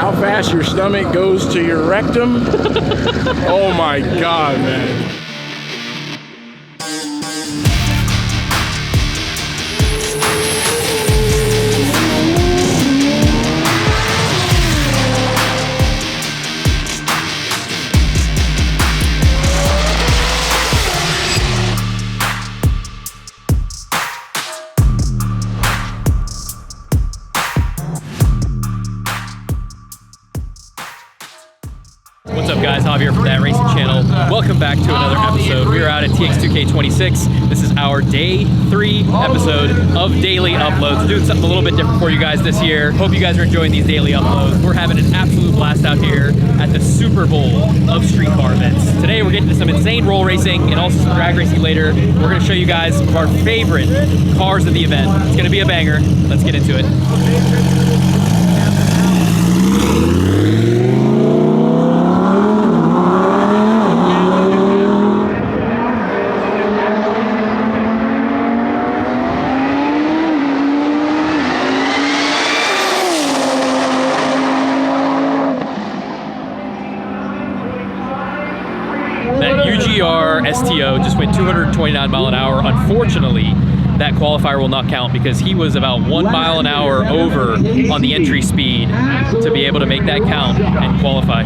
how fast your stomach goes to your rectum. Oh my God, man. What's up guys, Javier from that racing channel. Welcome back to another episode. We are out at TX2K26. This is our day 3 episode of daily uploads. We're doing something a little bit different for you guys this year. Hope you guys are enjoying these daily uploads. We're having an absolute blast out here at the Super Bowl of street car events. Today we're getting to some insane roll racing and also some drag racing later. We're going to show you guys some of our favorite cars of the event. It's going to be a banger. Let's get into it. STO just went 229 mile an hour. Unfortunately, that qualifier will not count because he was about 1 mile an hour over on the entry speed to be able to make that count and qualify.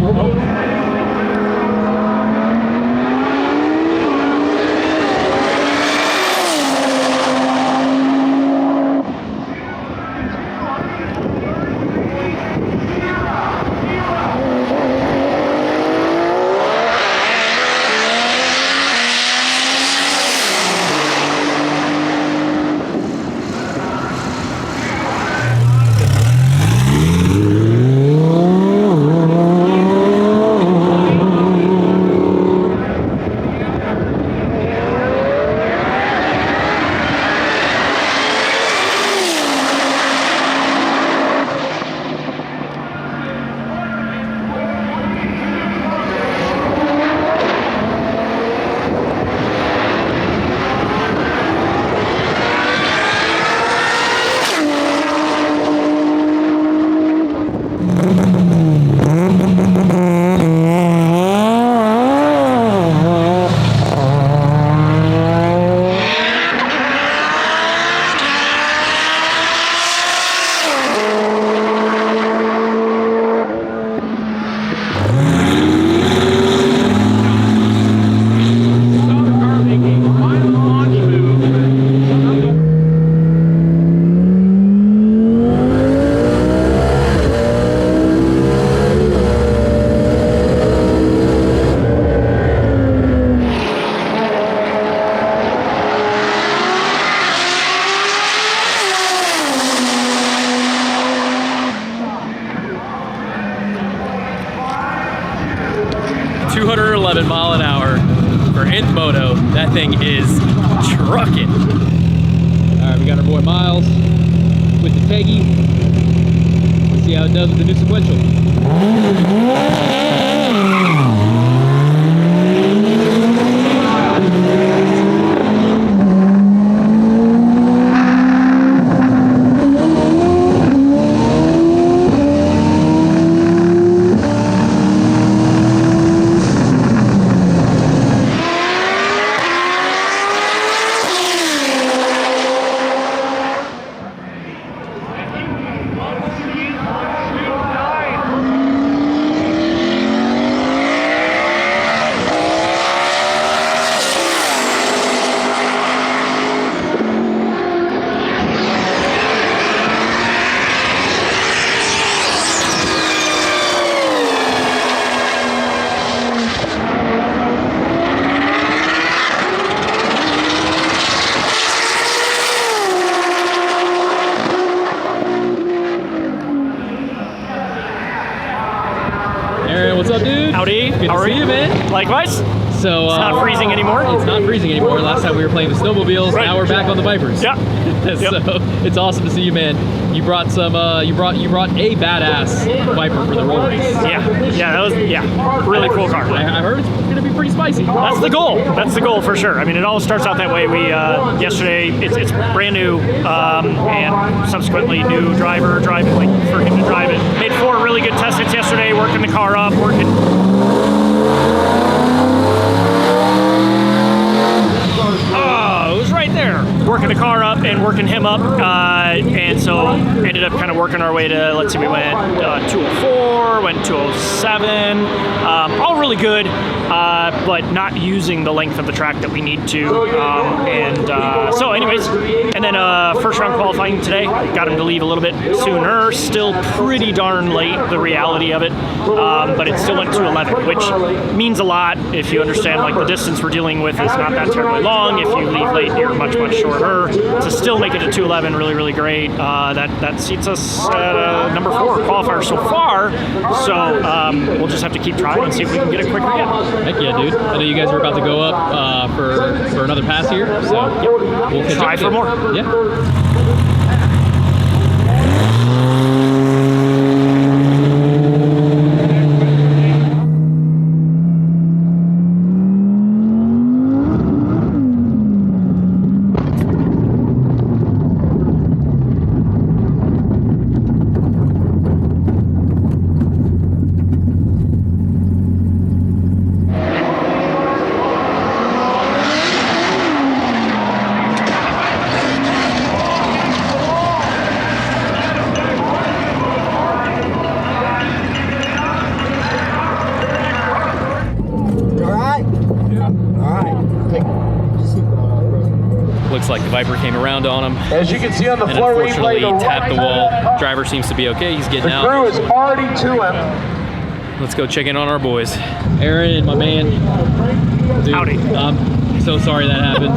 211 mile an hour for nth moto. That thing is trucking. All right, we got our boy Miles with the Teggy. Let's see how it does with the new sequential. 'Howdy? Good How to are see you, you, man? Likewise. So It's not freezing anymore. It's not freezing anymore. Last time we were playing the snowmobiles. Right. Now we're back on the Vipers. Yeah. So it's awesome to see you, man. You brought some. You brought a badass Viper for the road race. That was really cool car. I heard it's gonna be pretty spicy. That's the goal. That's the goal for sure. I mean, it all starts out that way. We yesterday, it's brand new, and subsequently new driver driving, like for him to drive it. Made 4 really good test hits yesterday, working the car up, working. Oh, it was right there. Working the car up and working him up, and so ended up kind of working our way to, let's see, we went 204, went 207, all really good, but not using the length of the track that we need to, so anyways, and then first round qualifying today, got him to leave a little bit sooner, still pretty darn late, the reality of it, but it still went to 11, which means a lot if you understand, like, the distance we're dealing with is not that terribly long. If you leave late, you're much shorter. To still make it to 211, really great. That seats us at number 4 qualifier so far. So we'll just have to keep trying and see if we can get a quick run. Heck yeah, dude! I know you guys are about to go up for another pass here, so we'll catch try up for more. Yeah. Looks like the Viper came around on him. As you can see on the And floor unfortunately replay, tapped the wall. Driver seems to be okay. He's getting the out. crew is already to him. Let's go check in on our boys. Aaron, my man. Dude, Howdy. I'm so sorry that happened.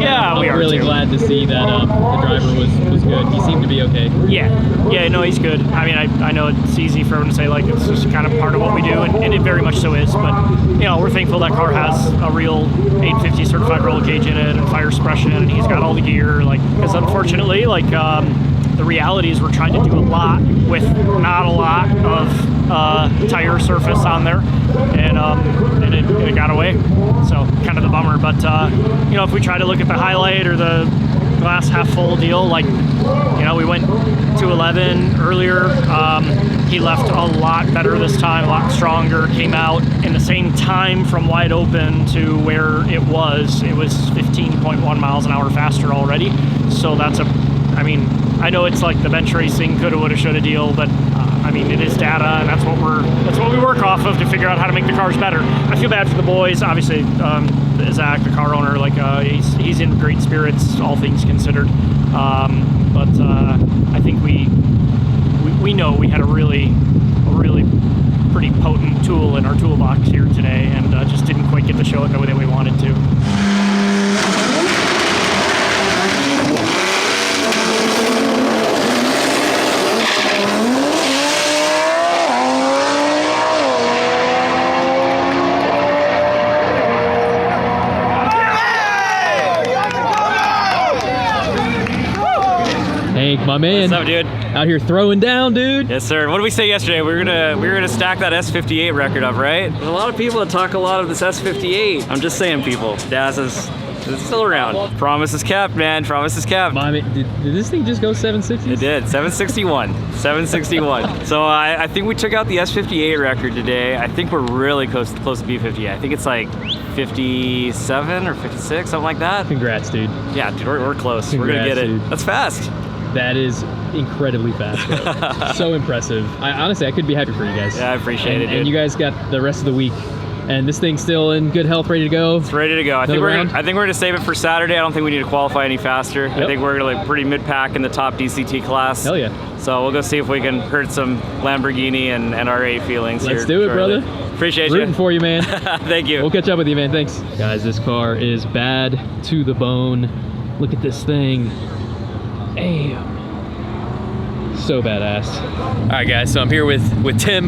Yeah, we I'm are really too. glad to see that the driver was good. He seemed to be okay. Yeah, no, he's good. I mean, I know it's easy for him to say, like, it's just kind of part of what we do, and it very much so is, but, you know, we're thankful that car has a real 850 certified roll cage in it and fire suppression, and he's got all the gear, like, because unfortunately, like, the reality is we're trying to do a lot with not a lot of tire surface on there, and it got away, so kind of the bummer, but, you know, if we try to look at the highlight or the glass half full deal, like, you know, we went to 11 earlier. He left a lot better this time, a lot stronger, came out in the same time from wide open to where it was 15.1 miles an hour faster already. So that's I mean, I know it's like the bench racing coulda, woulda, shoulda deal, but I mean, it is data, and that's what we work off of to figure out how to make the cars better. I feel bad for the boys, obviously. Zach, the car owner, like, he's in great spirits, all things considered. But I think we know we had a really pretty potent tool in our toolbox here today, and just didn't quite get to show it the way that we wanted to. Hank, my man. What's up, dude? Out here throwing down, dude. Yes, sir. What did we say yesterday? We were gonna stack that S58 record up, right? There's a lot of people that talk a lot of this S58. I'm just saying, people. Daza's still around. Promise is kept, man. Promise is kept. My man, did this thing just go 760? It did. 761. 761. So I think we took out the S58 record today. I think we're really close to B58. I think it's like 57 or 56, something like that. Congrats, dude. Yeah, dude, we're close. Congrats, we're gonna get it. dude. That's fast. That is incredibly fast, bro. So impressive. Honestly, I couldn't be happy for you guys. Yeah, I appreciate it, dude. And you guys got the rest of the week. And this thing's still in good health, ready to go. It's ready to go. I think we're gonna save it for Saturday. I don't think we need to qualify any faster. Yep. I think we're gonna like pretty mid-pack in the top DCT class. Hell yeah. So we'll go see if we can hurt some Lamborghini and R8 feelings here. Let's do it, shortly. brother. Appreciate Rooting you. for you, man. Thank you. We'll catch up with you, man. Thanks. Guys, this car is bad to the bone. Look at this thing. Damn. So badass. All right, guys, so I'm here with Tim,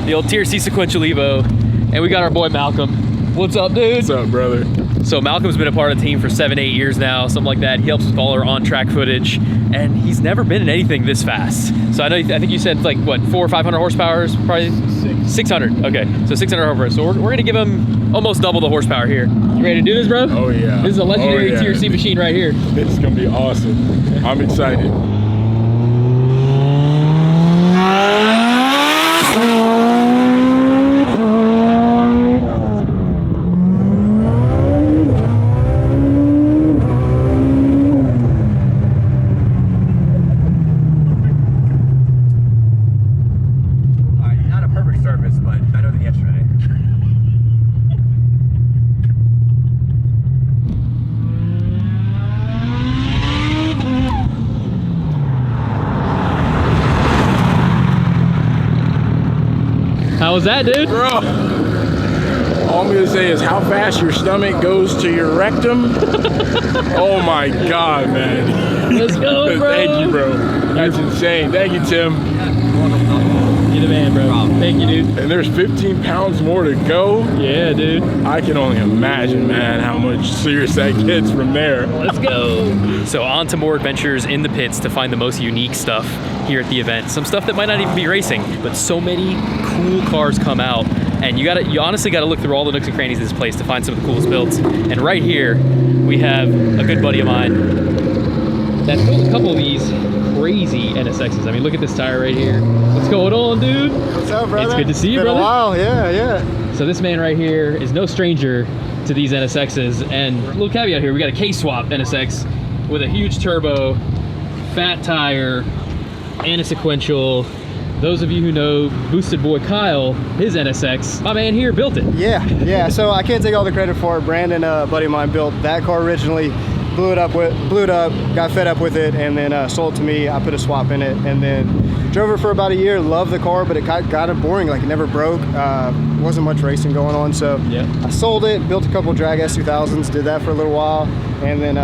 the old Tier C sequential Evo, and we got our boy Malcolm. What's up, dude? What's up, brother? So Malcolm's been a part of the team for 7-8 years now, something like that. He helps with all our on-track footage, and he's never been in anything this fast. So I think you said like what, 400 or 500 horsepower, probably 600. Okay, so 600 horsepower. So we're gonna give him almost double the horsepower here. You ready to do this, bro? Oh yeah. This is a legendary yeah. TRC machine right here. This is gonna be awesome. I'm excited. Not a perfect service, but better than yesterday. How was that, dude? Bro, all I'm gonna say is how fast your stomach goes to your rectum. Oh my God, man. Let's go, bro. Thank you, bro. That's insane. Thank you, Tim. You're the man, bro. Thank you, dude. And there's 15 pounds more to go. Yeah, dude. I can only imagine, man, how much serious that gets from there. Let's go. So on to more adventures in the pits to find the most unique stuff here at the event. Some stuff that might not even be racing, but so many cool cars come out. And you honestly gotta look through all the nooks and crannies of this place to find some of the coolest builds. And right here, we have a good buddy of mine that built a couple of these crazy NSXs. I mean, look at this tire right here. What's going on, dude? What's up, brother? It's good to see you, Been brother. a while, yeah. So this man right here is no stranger to these NSXs. And a little caveat here, we got a K-swap NSX with a huge turbo, fat tire, and a sequential. Those of you who know Boosted Boy Kyle, his NSX, my man here built it. Yeah. So I can't take all the credit for it. Brandon, a buddy of mine, built that car originally. Blew it up, got fed up with it, and then sold it to me. I put a swap in it, and then drove it for about a year. Loved the car, but it got kind of boring. Like, it never broke. Wasn't much racing going on, so Yeah. I sold it. Built a couple drag S2000s. Did that for a little while, and then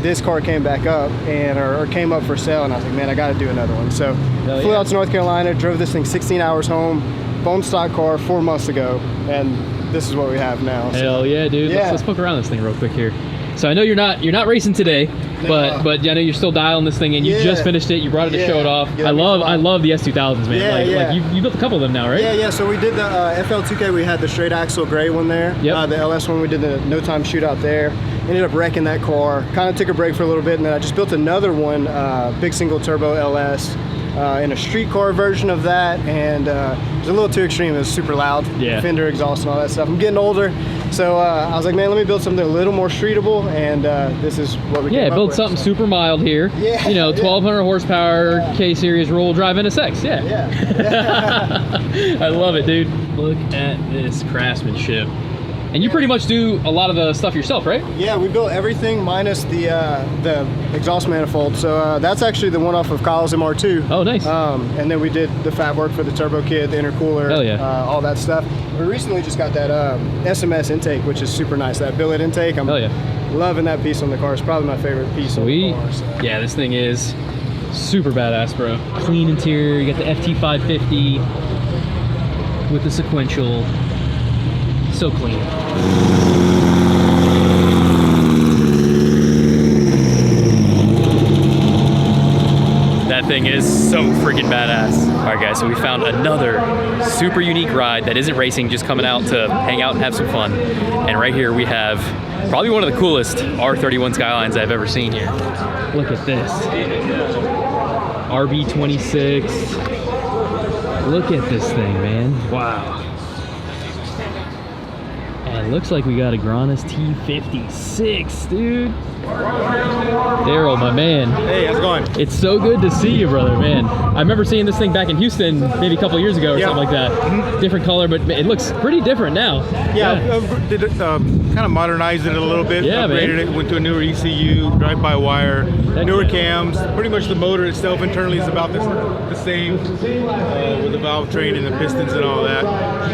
this car came back up or came up for sale, and I was like, man, I got to do another one. So Hell flew yeah. out to North Carolina, drove this thing 16 hours home, bone stock car 4 months ago, and this is what we have now. So. Hell yeah, dude. Yeah. Let's poke around this thing real quick here. So I know you're not racing today, but I know you're still dialing this thing, and you just finished it. You brought it to show it off. Yeah, I love the S2000s, man. Yeah, like you built a couple of them now, right? Yeah. So we did the FL2K. We had the straight axle gray one there. Yep. The LS one, we did the no time shootout there. Ended up wrecking that car. Kind of took a break for a little bit, and then I just built another one, big single turbo LS. In a street car version of that, and it was a little too extreme. It was super loud, fender exhaust and all that stuff. I'm getting older, so I was like, man, let me build something a little more streetable, and this is what we came up build with. something super mild here. Yeah, you know, 1200 horsepower K-series roll drive NSX. Yeah. I love it, dude. Look at this craftsmanship. And you pretty much do a lot of the stuff yourself, right? Yeah, we built everything minus the exhaust manifold. So that's actually the one off of Kyle's MR2. Oh, nice. And then we did the fab work for the turbo kit, the intercooler, Hell yeah. all that stuff. We recently just got that SMS intake, which is super nice. That billet intake, I'm loving that piece on the car. It's probably my favorite piece on the car. So. Yeah, this thing is super badass, bro. Clean interior. You got the FT550 with the sequential. So clean. That thing is so freaking badass. All right, guys, so we found another super unique ride that isn't racing, just coming out to hang out and have some fun. And right here we have probably one of the coolest R31 Skylines I've ever seen here. Look at this. RB26. Look at this thing, man. Wow. And it looks like we got a Granis T56, dude. Daryl, my man. Hey, how's it going? It's so good to see you, brother, man. I remember seeing this thing back in Houston maybe a couple years ago or something like that. Different color, but it looks pretty different now. Did it, kind of modernized it a little bit. Upgraded it, went to a newer ECU, drive-by-wire, newer cams. Pretty much the motor itself internally is about the same with the valve train and the pistons and all that.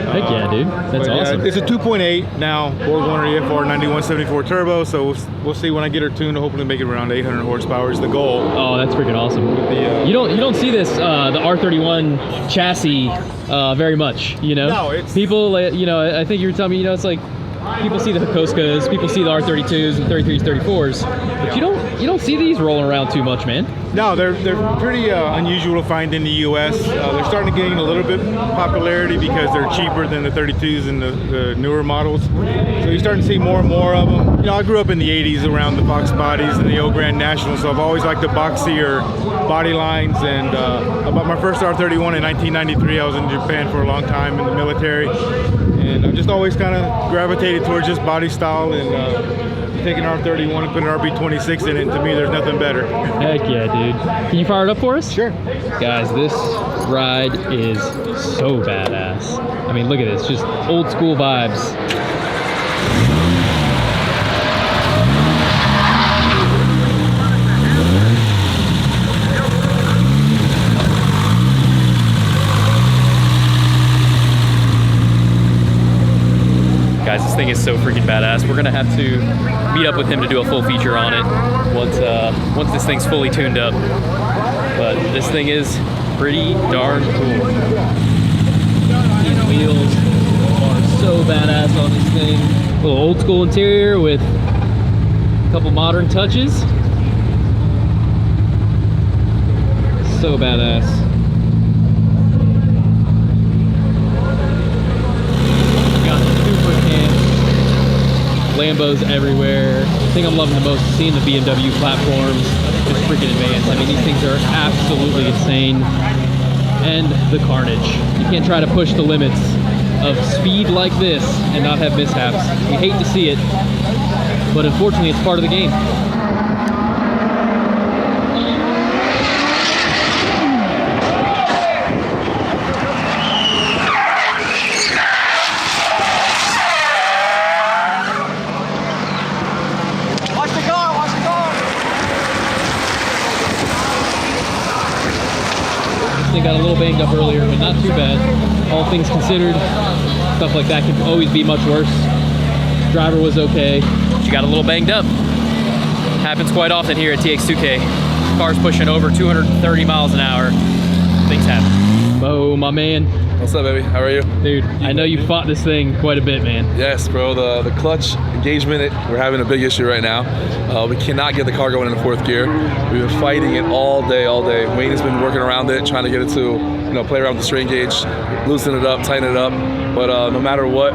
Heck yeah, dude. That's awesome. It's a 2.8 now, BorgWarner EFR 9174 turbo, so we'll see when I get her tuned. Hopefully make it around 800 horsepower is the goal. Oh, that's freaking awesome. You don't see this the R31 chassis very much, you know. No, it's people. You know, I think you were telling me, you know, it's like people see the Hakoskas, people see the R32s and 33s, 34s, but you don't see these rolling around too much, man. No, they're pretty unusual to find in the U.S. They're starting to gain a little bit popularity because they're cheaper than the 32s and the newer models. So you're starting to see more and more of them. You know, I grew up in the 80s around the Fox bodies and the old Grand National, so I've always liked the boxier body lines. And I bought my first R31 in 1993. I was in Japan for a long time in the military, and I've just always kind of gravitated towards just body style and. Taking R31 and putting an RB26 in it, to me, there's nothing better. Heck yeah, dude. Can you fire it up for us? Sure. Guys, this ride is so badass. I mean, look at this, just old school vibes. Guys, this thing is so freaking badass. We're gonna have to meet up with him to do a full feature on it once this thing's fully tuned up. But this thing is pretty darn cool. These wheels are so badass on this thing. A little old school interior with a couple modern touches. So badass. Lambos everywhere. The thing I'm loving the most is seeing the BMW platforms just freaking advanced. I mean, these things are absolutely insane. And the carnage. You can't try to push the limits of speed like this and not have mishaps. You hate to see it, but unfortunately it's part of the game. Got a little banged up earlier, but not too bad. All things considered, stuff like that can always be much worse. Driver was okay. She got a little banged up. Happens quite often here at TX2K. Cars pushing over 230 miles an hour. Things happen. Bo, my man. What's up, baby? How are you? Dude, I know you fought this thing quite a bit, man. Yes, bro. The clutch engagement, we're having a big issue right now. We cannot get the car going in the fourth gear. We've been fighting it all day. Wayne has been working around it, trying to get it to, play around with the strain gauge, loosen it up, tighten it up. But no matter what,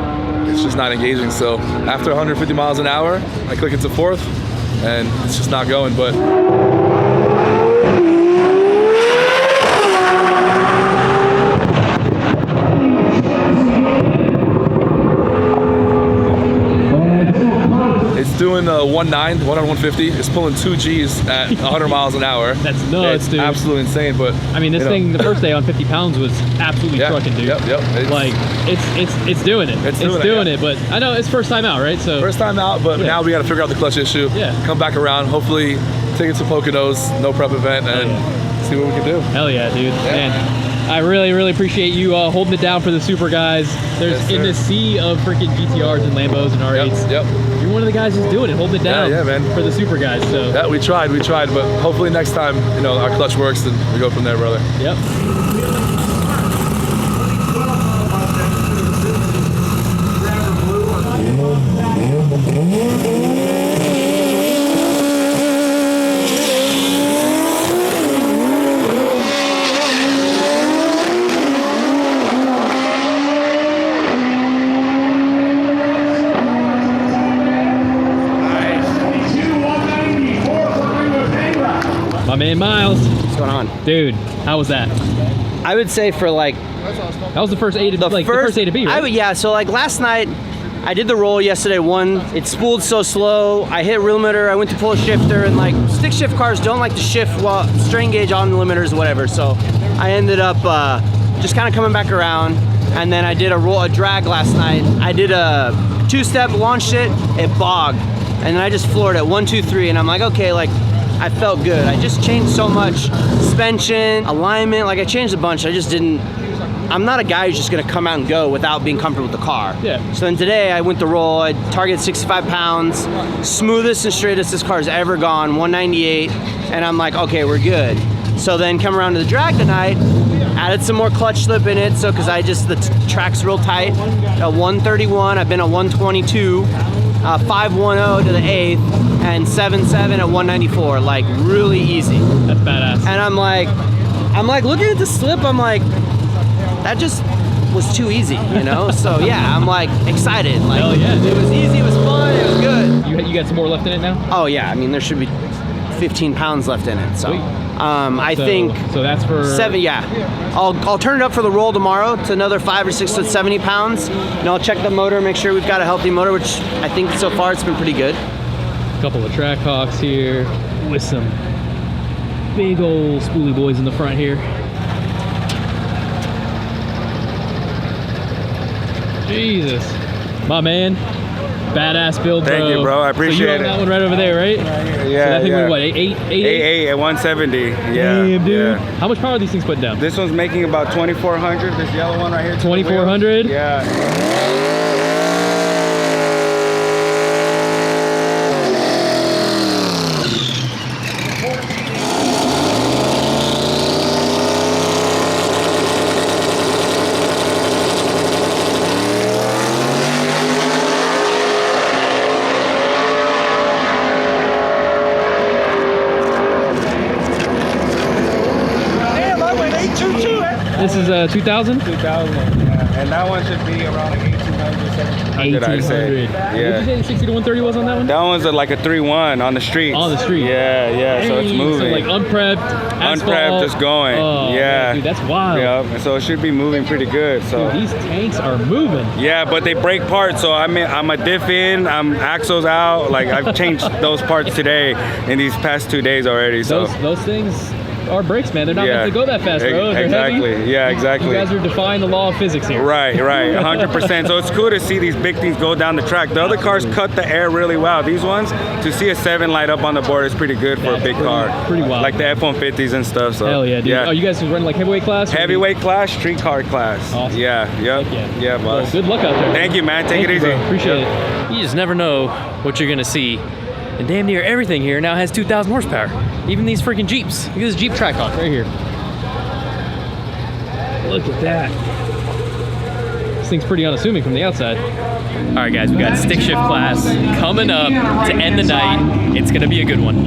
it's just not engaging. So after 150 miles an hour, I click into fourth, and it's just not going. But doing 1.9, 1 on 150. It's pulling 2 Gs at 100 miles an hour. That's nuts, it's dude. Absolutely insane. But I mean, this thing the first day on 50 pounds was absolutely trucking, dude. Yep. It's doing it. It's doing it. But I know it's first time out, right? So first time out, but now we got to figure out the clutch issue. Yeah. Come back around. Hopefully, take it to Poconos, no prep event, and see what we can do. Hell yeah, dude. Man. I really appreciate you holding it down for the super guys. There's in this sea of freaking GTRs and Lambos and R8s. Yep. You're one of the guys who's doing it, holding it down for the super guys. So yeah, we tried, but hopefully next time, our clutch works and we go from there, brother. Yep. My man Miles. What's going on? Dude, how was that? I would say for like... That was the first A to B, the first A to B, right? Yeah, so like last night, I did the roll yesterday, it spooled so slow, I hit rear limiter, I went to pull a shifter, and like stick shift cars don't like to shift while strain gauge on the limiters or whatever, so I ended up just kind of coming back around, and then I did a drag last night. I did a 2-step, launched it bogged, and then I just floored it 1, 2, 3, and I'm like, okay, like, I felt good. I just changed so much. Suspension, alignment, like I changed a bunch. I'm not a guy who's just gonna come out and go without being comfortable with the car. Yeah. So then today I went to roll, I targeted 65 pounds, smoothest and straightest this car's ever gone, 198, and I'm like, okay, we're good. So then come around to the drag tonight, Added some more clutch slip in it, so because the track's real tight. A 131, I've been at 122, 510 to the 8th, and 7.7 at 194. Like really easy. That's badass. And I'm like looking at the slip. I'm like, that just was too easy, you know? So yeah, I'm like excited. Like, hell yeah, dude. It was easy, it was fun, it was good. You got some more left in it now? Oh yeah, I mean there should be 15 pounds left in it. So I think so. That's for 7. Yeah, I'll turn it up for the roll tomorrow to another 5 or 6 to 70 pounds. And I'll check the motor, make sure we've got a healthy motor, which I think so far it's been pretty good. A couple of track hawks here with some big old spoolie boys in the front here. Jesus, my man, badass build, bro. Thank you, bro. I appreciate so you own that one right over there, right? Yeah, so that thing yeah. was what, 8.8 at 170. Yeah. Damn, dude. Yeah. How much power are these things putting down? This one's making about 2,400. This yellow one right here. 2,400? Yeah. This is 2,000? 2,000, yeah. And that one should be around like 1,800, 1,700, I'd say. 1,800. Yeah. What did you say the 60 to 130 was on that one? That one's like a 3.1 on the street. On the street? Yeah, yeah, so it's moving. So like unprepped, asphalt. Unprepped, just going. Oh, yeah. man, dude, that's wild. Yeah, so it should be moving pretty good. So dude, these tanks are moving. yeah, but they break parts. So I'm a diff in, I'm axles out. Like I've changed those parts today in these past 2 days already. So those things are brakes, man. They're not meant to go that fast, bro. They're exactly. heavy. Yeah, exactly. You guys are defying the law of physics here. Right, 100%. So it's cool to see these big things go down the track. The other cars cut the air really well. These ones, to see a 7 light up on the board is pretty good for a big car. Pretty wild. Like the F-150s and stuff. So hell yeah, dude. Yeah. Oh, you guys are running like heavyweight class? Heavyweight class, street car class. Awesome. Yeah, yep. Yeah, boss. Well, good luck out there. Thank you, man. Take it easy. Bro. Appreciate it. You just never know what you're gonna see. And damn near everything here now has 2,000 horsepower. Even these freaking Jeeps. Look at this Jeep Trackhawk right here. Look at that. This thing's pretty unassuming from the outside. All right, guys, we got stick shift class coming up to end the night. It's gonna be a good one.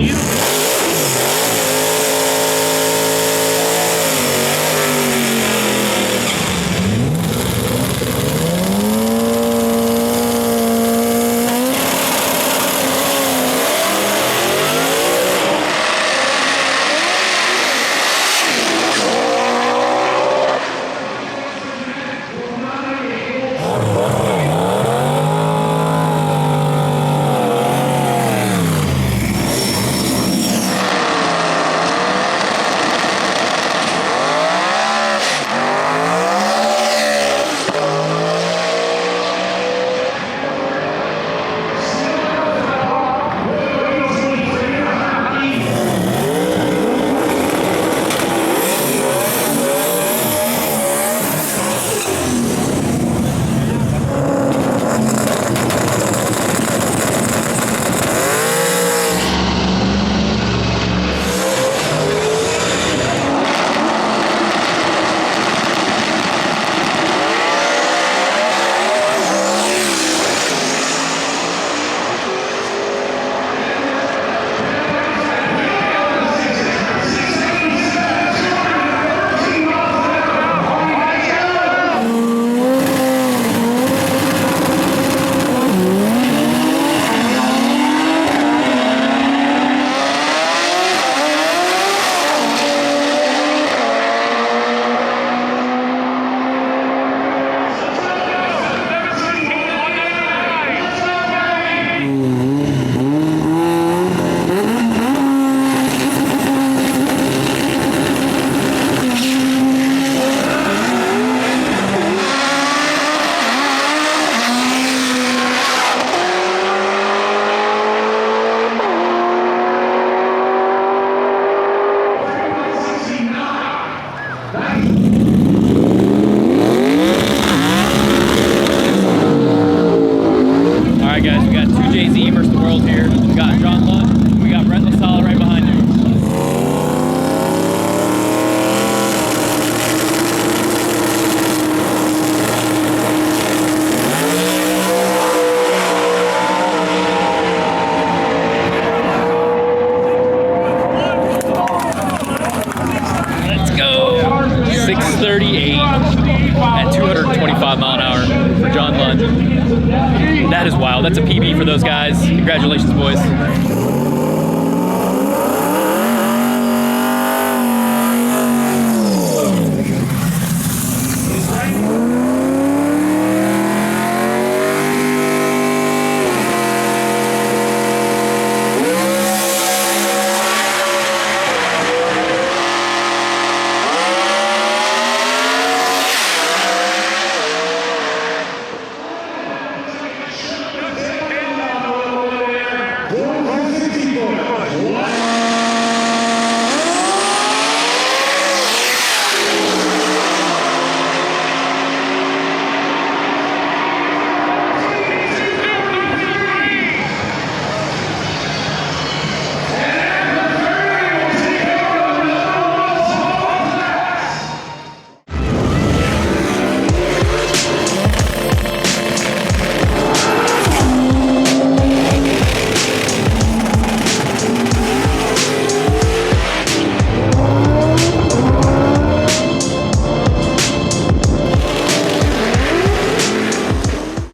at 225 mile an hour for John Lund. That is wild. That's a PB for those guys. Congratulations, boys.